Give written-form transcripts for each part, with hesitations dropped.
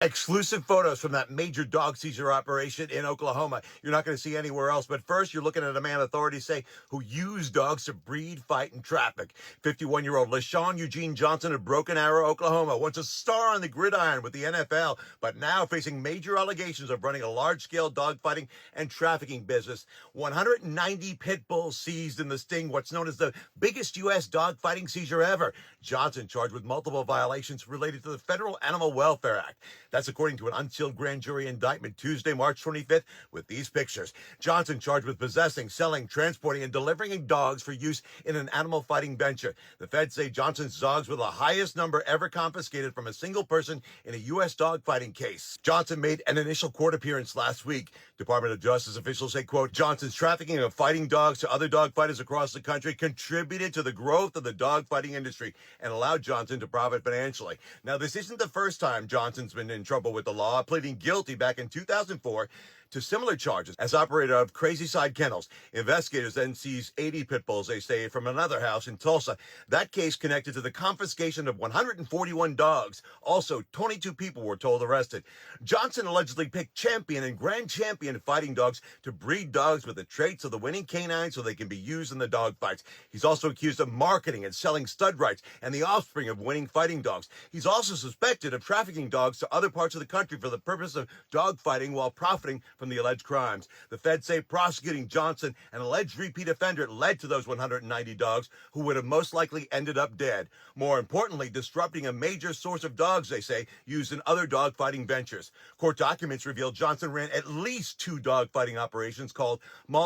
Exclusive photos from that major dog seizure operation in Oklahoma. You're not going to see anywhere else. But first, you're looking at a man authorities say who used dogs to breed, fight, and traffic. 51-year-old Leshon Eugene Johnson of Broken Arrow, Oklahoma, once a star on the gridiron with the NFL, but now facing major allegations of running a large-scale dogfighting and trafficking business. 190 pit bulls seized in the sting, what's known as the biggest U.S. dogfighting seizure ever. Johnson charged with multiple violations related to the Federal Animal Welfare Act. That's according to an unsealed grand jury indictment Tuesday, March 25th, with these pictures. Johnson charged with possessing, selling, transporting, and delivering dogs for use in an animal fighting venture. The feds say Johnson's dogs were the highest number ever confiscated from a single person in a U.S. dogfighting case. Johnson made an initial court appearance last week. Department of Justice officials say, quote, Johnson's trafficking of fighting dogs to other dogfighters across the country contributed to the growth of the dogfighting industry and allowed Johnson to profit financially. Now, this isn't the first time Johnson's been in trouble with the law, pleading guilty back in 2004 to similar charges as operator of Krazyside Kennels. Investigators then seized 80 pit bulls, they say, from another house in Tulsa. That case connected to the confiscation of 141 dogs. Also, 22 people were told arrested. Johnson allegedly picked champion and grand champion fighting dogs to breed dogs with the traits of the winning canine so they can be used in the dog fights. He's also accused of marketing and selling stud rights and the offspring of winning fighting dogs. He's also suspected of trafficking dogs to other parts of the country for the purpose of dog fighting while profiting from the alleged crimes. The feds say prosecuting Johnson, an alleged repeat offender, led to those 190 dogs who would have most likely ended up dead. More importantly, disrupting a major source of dogs, they say, used in other dogfighting ventures. Court documents reveal Johnson ran at least 2 dogfighting operations called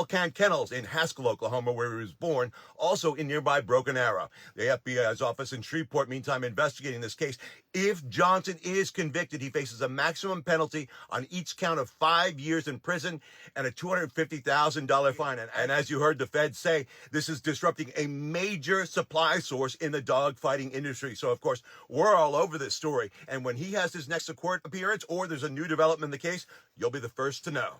Kant Kennels in Haskell, Oklahoma, where he was born, also in nearby Broken Arrow. The FBI's office in Shreveport, meantime, investigating this case. If Johnson is convicted, he faces a maximum penalty on each count of 5 years in prison and a $250,000 fine. And as you heard the feds say, this is disrupting a major supply source in the dogfighting industry. So, of course, we're all over this story. And when he has his next court appearance or there's a new development in the case, you'll be the first to know.